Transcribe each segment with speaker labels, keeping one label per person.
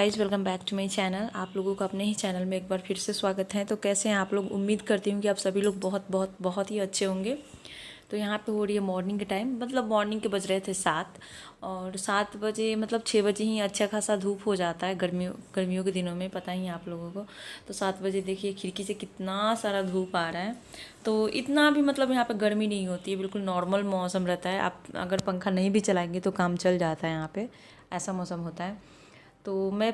Speaker 1: Guys, welcome back to my channel. आप लोगों का अपने ही चैनल में एक बार फिर से स्वागत है। तो कैसे हैं आप लोग? उम्मीद करती हूँ कि आप सभी लोग बहुत बहुत बहुत ही अच्छे होंगे। तो यहाँ पे हो रही है मॉर्निंग के टाइम, मतलब मॉर्निंग के बज रहे थे 7 और 7 बजे मतलब 6 बजे ही अच्छा खासा धूप हो जाता है गर्मियों के दिनों में, पता ही है आप लोगों को। तो 7 बजे देखिए खिड़की से कितना सारा धूप आ रहा है। तो इतना भी मतलब यहाँ पे गर्मी नहीं होती है, बिल्कुल नॉर्मल मौसम रहता है। आप अगर पंखा नहीं भी चलाएंगे तो काम चल जाता है यहाँ पे, ऐसा मौसम होता है। तो मैं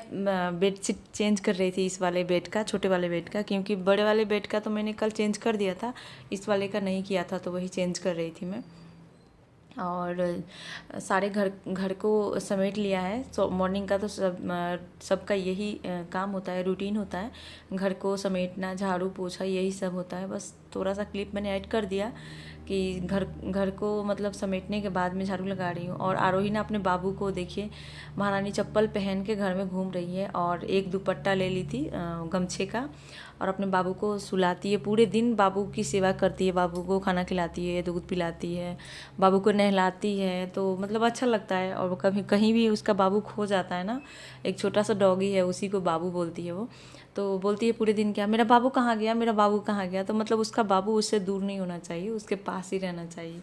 Speaker 1: बेडशीट चेंज कर रही थी इस वाले बेड का, छोटे वाले बेड का, क्योंकि बड़े वाले बेड का तो मैंने कल चेंज कर दिया था, इस वाले का नहीं किया था, तो वही चेंज कर रही थी मैं। और सारे घर घर को समेट लिया है। सो मॉर्निंग का तो सबका यही काम होता है, रूटीन होता है, घर को समेटना, झाड़ू पोछा, यही सब होता है। बस थोड़ा सा क्लिप मैंने ऐड कर दिया कि घर घर को मतलब समेटने के बाद में झाड़ू लगा रही हूँ। और आरोही ने अपने बाबू को देखिए, महारानी चप्पल पहन के घर में घूम रही है और एक दुपट्टा ले ली थी गमछे का, और अपने बाबू को सुलाती है। पूरे दिन बाबू की सेवा करती है, बाबू को खाना खिलाती है, दूध पिलाती है, बाबू को नहलाती है। तो मतलब अच्छा लगता है। और कभी कहीं भी उसका बाबू खो जाता है ना, एक छोटा सा डॉगी है, उसी को बाबू बोलती है वो। तो बोलती है पूरे दिन क्या, मेरा बाबू कहाँ गया, मेरा बाबू कहाँ गया। तो मतलब उसका बाबू उससे दूर नहीं होना चाहिए, उसके पास ही रहना चाहिए।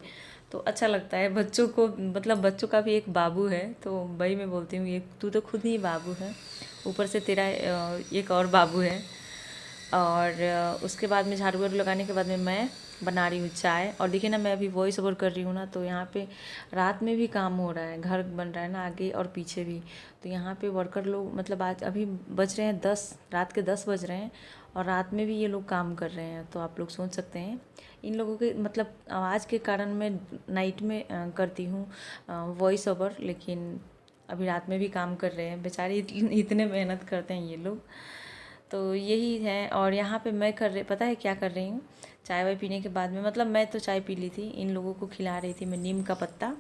Speaker 1: तो अच्छा लगता है बच्चों को, मतलब बच्चों का भी एक बाबू है। तो वही मैं बोलती हूँ, ये तू तो खुद ही बाबू है, ऊपर से तेरा एक और बाबू है। और उसके बाद में झाड़ू वाड़ू लगाने के बाद में मैं बना रही हूँ चाय। और देखिए ना, मैं अभी वॉइस ओवर कर रही हूँ ना, तो यहाँ पे रात में भी काम हो रहा है, घर बन रहा है ना आगे और पीछे भी। तो यहाँ पे वर्कर लोग, मतलब आज अभी बज रहे हैं 10, रात के 10 बज रहे हैं, और रात में भी ये लोग काम कर रहे हैं। तो आप लोग सोच सकते हैं इन लोगों के मतलब आवाज़ के कारण मैं नाइट में करती हूँ वॉइस ओवर, लेकिन अभी रात में भी काम कर रहे हैं बेचारे, इतने मेहनत करते हैं ये लोग। तो यही है। और यहाँ पे मैं पता है क्या कर रही हूँ? चाय वाय पीने के बाद में, मतलब मैं तो चाय पी ली थी, इन लोगों को खिला रही थी मैं नीम का पत्ता।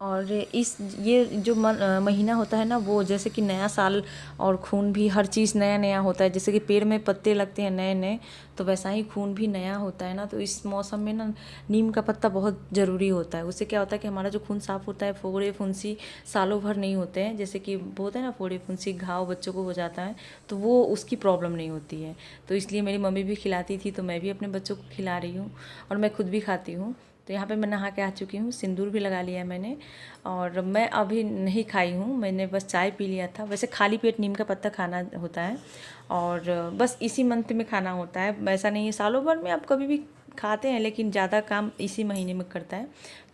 Speaker 1: और ये जो महीना होता है ना, वो जैसे कि नया साल, और खून भी, हर चीज़ नया नया होता है। जैसे कि पेड़ में पत्ते लगते हैं नए नए, तो वैसा ही खून भी नया होता है ना। तो इस मौसम में ना नीम का पत्ता बहुत ज़रूरी होता है। उससे क्या होता है कि हमारा जो खून साफ़ होता है, फोड़े फुंसी सालों भर नहीं होते हैं, जैसे कि होता है ना फोड़े फुंसी, घाव बच्चों को हो जाता है, तो वो उसकी प्रॉब्लम नहीं होती है। तो इसलिए मेरी मम्मी भी खिलाती थी, तो मैं भी अपने बच्चों को खिला रही हूँ, और मैं खुद भी खाती हूँ। तो यहाँ पे मैं नहा के आ चुकी हूँ, सिंदूर भी लगा लिया है मैंने, और मैं अभी नहीं खाई हूँ, मैंने बस चाय पी लिया था। वैसे खाली पेट नीम का पत्ता खाना होता है, और बस इसी मंथ में खाना होता है, ऐसा नहीं है सालों भर में आप कभी भी खाते हैं, लेकिन ज़्यादा काम इसी महीने में करता है।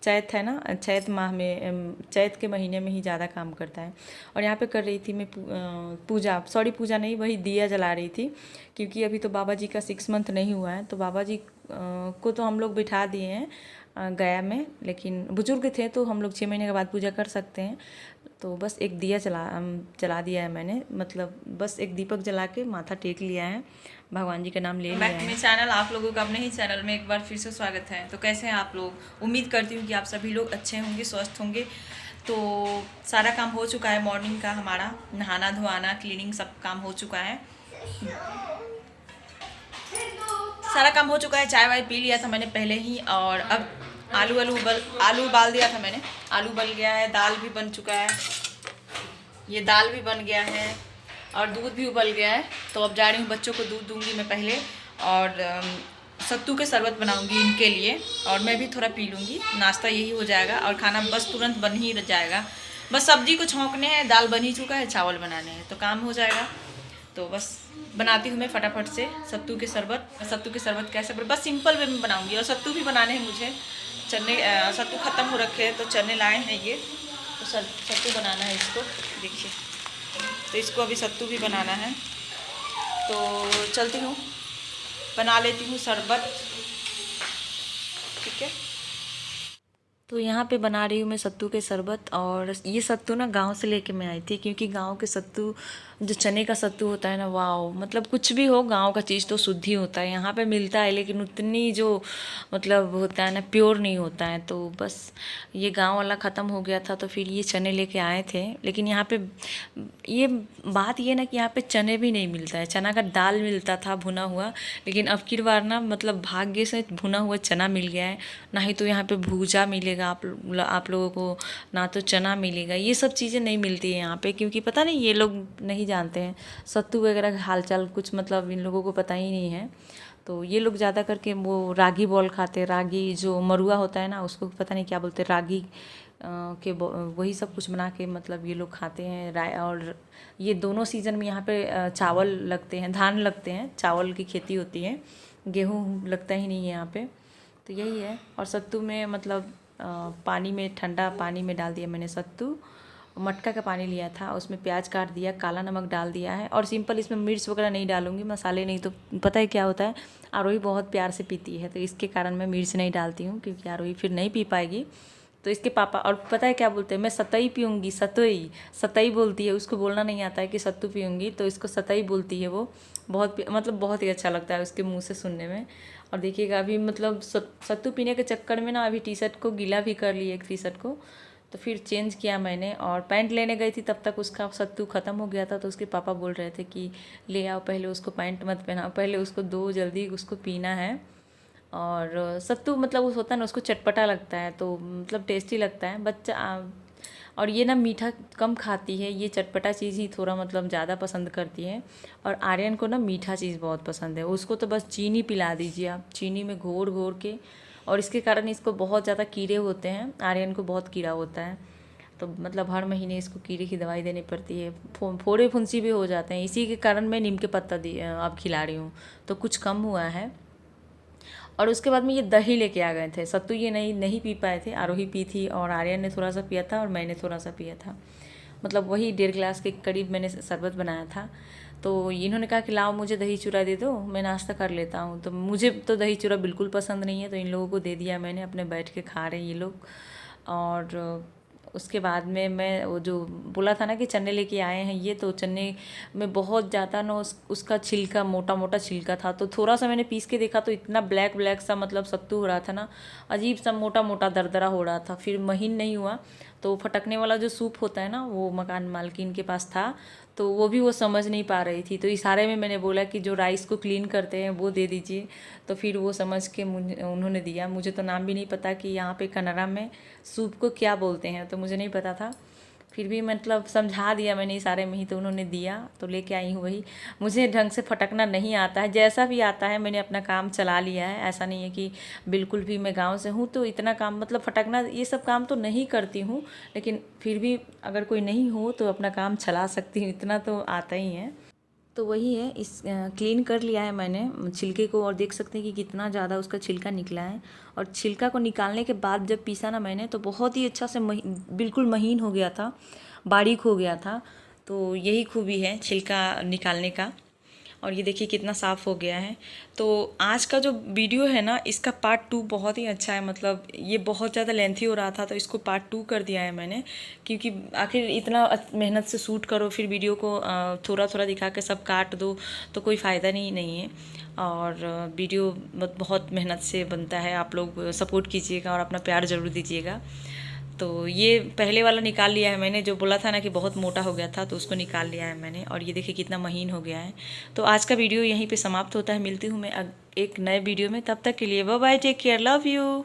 Speaker 1: चैत है ना, चैत माह में, चैत के महीने में ही ज़्यादा काम करता है। और यहाँ पे कर रही थी मैं पूजा, सॉरी पूजा नहीं, वही दिया जला रही थी, क्योंकि अभी तो बाबा जी का 6 मंथ नहीं हुआ है। तो बाबा जी को तो हम लोग बिठा दिए हैं गया में, लेकिन बुजुर्ग थे तो हम लोग 6 महीने के बाद पूजा कर सकते हैं। तो बस एक दिया जला दिया है मैंने, मतलब बस एक दीपक जला के माथा टेक लिया है, भगवान जी का नाम ले लिया है। बैक में चैनल, आप लोगों का अपने ही चैनल में एक बार फिर से स्वागत है। तो कैसे हैं आप लोग? उम्मीद करती हूँ कि आप सभी लोग अच्छे होंगे, स्वस्थ होंगे। तो सारा काम हो चुका है मॉर्निंग का, हमारा नहाना धोआना क्लीनिंग सब काम हो चुका है, सारा काम हो चुका है। चाय वाय पी लिया था मैंने पहले ही, और अब आलू उबाल दिया था मैंने, आलू उबल गया है, दाल भी बन चुका है, ये दाल भी बन गया है, और दूध भी उबल गया है। तो अब जा रही हूँ, बच्चों को दूध दूंगी मैं पहले, और सत्तू के शरबत बनाऊंगी इनके लिए, और मैं भी थोड़ा पी लूँगी। नाश्ता यही हो जाएगा, और खाना बस तुरंत बन ही जाएगा। बस सब्जी को छौंकने हैं, दाल बन ही चुका है, चावल बनाने हैं, तो काम हो जाएगा। तो बस बनाती हूँ मैं फटाफट से सत्तू के शरबत। सत्तू के शरबत कैसे, बस सिंपल वे में बनाऊंगी। और सत्तू भी बनाने हैं मुझे, चने सत्तू ख़त्म हो रखे हैं, तो चने लाए हैं ये, तो सत्तू बनाना है इसको, देखिए। तो इसको अभी सत्तू भी बनाना है, तो चलती हूँ बना लेती हूँ शरबत, ठीक है। तो यहाँ पे बना रही हूँ मैं सत्तू के शरबत। और ये सत्तू ना गांव से लेके मैं आई थी, क्योंकि गांव के सत्तू, जो चने का सत्तू होता है ना, वाओ, मतलब कुछ भी हो, गांव का चीज़ तो शुद्ध ही होता है। यहाँ पे मिलता है, लेकिन उतनी जो मतलब होता है ना, प्योर नहीं होता है। तो बस ये गांव वाला ख़त्म हो गया था, तो फिर ये चने लेके आए थे। लेकिन यहाँ पे ये बात ये ना कि यहाँ पे चने भी नहीं मिलता है, चना का दाल मिलता था भुना हुआ, लेकिन अब की बार ना मतलब भाग्य से भुना हुआ चना मिल गया है। ना ही तो यहाँ पे भूजा मिलेगा आप लोगों को, ना तो चना मिलेगा। ये सब चीज़ें नहीं मिलती है यहाँ पे, क्योंकि पता नहीं ये लोग नहीं नहीं जानते हैं, सत्तू वगैरह का हालचाल कुछ मतलब इन लोगों को पता ही नहीं है। तो ये लोग ज़्यादा करके वो रागी बॉल खाते हैं, रागी जो मरुआ होता है ना उसको पता नहीं क्या बोलते हैं, रागी के वही सब कुछ बना के मतलब ये लोग खाते हैं। और ये दोनों सीज़न में यहाँ पे चावल लगते हैं, धान लगते हैं, चावल की खेती होती है, गेहूँ लगता ही नहीं है यहाँ पे। तो यही है। और सत्तू में मतलब पानी में, ठंडा पानी में डाल दिया मैंने सत्तू, मटका का पानी लिया था, उसमें प्याज काट दिया, काला नमक डाल दिया है और सिंपल, इसमें मिर्च वगैरह नहीं डालूंगी, मसाले नहीं। तो पता है क्या होता है, आरोही बहुत प्यार से पीती है तो इसके कारण मैं मिर्च नहीं डालती हूँ, क्योंकि आरोही फिर नहीं पी पाएगी। तो इसके पापा, और पता है क्या बोलते हैं, मैं सतई पीऊँगी, सतई सतई बोलती है, उसको बोलना नहीं आता है कि सत्तू पीऊँगी, तो इसको सतई बोलती है वो। बहुत मतलब बहुत ही अच्छा लगता है उसके मुँह से सुनने में। और देखिएगा अभी मतलब सत्तू पीने के चक्कर में ना अभी टी शर्ट को गीला भी कर ली, एक टी शर्ट को, तो फिर चेंज किया मैंने। और पैंट लेने गई थी तब तक उसका सत्तू ख़त्म हो गया था, तो उसके पापा बोल रहे थे कि ले आओ, पहले उसको पैंट मत पहनाओ, पहले उसको दो, जल्दी उसको पीना है। और सत्तू मतलब उस होता है ना, उसको चटपटा लगता है, तो मतलब टेस्टी लगता है बच्चा। और ये ना मीठा कम खाती है, ये चटपटा चीज़ ही थोड़ा मतलब ज़्यादा पसंद करती है। और आर्यन को ना मीठा चीज़ बहुत पसंद है, उसको तो बस चीनी पिला दीजिए आप, चीनी में घोर घोर के। और इसके कारण इसको बहुत ज़्यादा कीड़े होते हैं, आर्यन को बहुत कीड़ा होता है, तो मतलब हर महीने इसको कीड़े की दवाई देनी पड़ती है, फोड़े फुंसी भी हो जाते हैं। इसी के कारण मैं नीम के पत्ता अब खिला रही हूँ, तो कुछ कम हुआ है। और उसके बाद में ये दही लेके आ गए थे, सत्तू ये नहीं पी पाए थे, आरोही पी थी और आर्यन ने थोड़ा सा पिया था और मैंने थोड़ा सा पिया था, मतलब वही 1.5 गिलास के करीब मैंने शरबत बनाया था। तो इन्होंने कहा कि लाओ मुझे दही चूड़ा दे दो, मैं नाश्ता कर लेता हूँ। तो मुझे तो दही चूड़ा बिल्कुल पसंद नहीं है, तो इन लोगों को दे दिया मैंने, अपने बैठ के खा रहे हैं ये लोग। और उसके बाद में मैं वो जो बोला था ना कि चने लेके आए हैं ये, तो चने में बहुत ज़्यादा ना उसका छिलका, मोटा मोटा छिलका था, तो थोड़ा सा मैंने पीस के देखा तो इतना ब्लैक ब्लैक सा मतलब सत्तू हो रहा था ना, अजीब सा मोटा मोटा दरदरा हो रहा था, फिर महीन नहीं हुआ। तो फटकने वाला जो सूप होता है ना, वो मकान मालकिन के पास था, तो वो भी वो समझ नहीं पा रही थी, तो इशारे में मैंने बोला कि जो राइस को क्लीन करते हैं वो दे दीजिए, तो फिर वो समझ के उन्होंने दिया। मुझे तो नाम भी नहीं पता कि यहाँ पे कन्नड़ा में सूप को क्या बोलते हैं, तो मुझे नहीं पता था, फिर भी मतलब समझा दिया मैंने इशारे में ही, तो उन्होंने दिया, तो लेके आई हूँ वही। मुझे ढंग से फटकना नहीं आता है, जैसा भी आता है मैंने अपना काम चला लिया है, ऐसा नहीं है कि बिल्कुल भी, मैं गांव से हूँ तो इतना काम मतलब फटकना ये सब काम तो नहीं करती हूँ, लेकिन फिर भी अगर कोई नहीं हो तो अपना काम चला सकती हूँ, इतना तो आता ही है। तो वही है, इस क्लीन कर लिया है मैंने छिलके को, और देख सकते हैं कि कितना ज़्यादा उसका छिलका निकला है। और छिलका को निकालने के बाद जब पीसा ना मैंने, तो बहुत ही अच्छा से बिल्कुल महीन हो गया था, बारीक हो गया था। तो यही खूबी है छिलका निकालने का। और ये देखिए कितना साफ़ हो गया है। तो आज का जो वीडियो है ना, इसका पार्ट 2 बहुत ही अच्छा है, मतलब ये बहुत ज़्यादा लेंथी हो रहा था, तो इसको पार्ट 2 कर दिया है मैंने, क्योंकि आखिर इतना मेहनत से शूट करो, फिर वीडियो को थोड़ा थोड़ा दिखा के सब काट दो, तो कोई फ़ायदा नहीं है। और वीडियो बहुत मेहनत से बनता है, आप लोग सपोर्ट कीजिएगा और अपना प्यार ज़रूर दीजिएगा। तो ये पहले वाला निकाल लिया है मैंने, जो बोला था ना कि बहुत मोटा हो गया था, तो उसको निकाल लिया है मैंने, और ये देखिए कितना महीन हो गया है। तो आज का वीडियो यहीं पे समाप्त होता है, मिलती हूँ मैं एक नए वीडियो में, तब तक के लिए bye bye, take care, love you.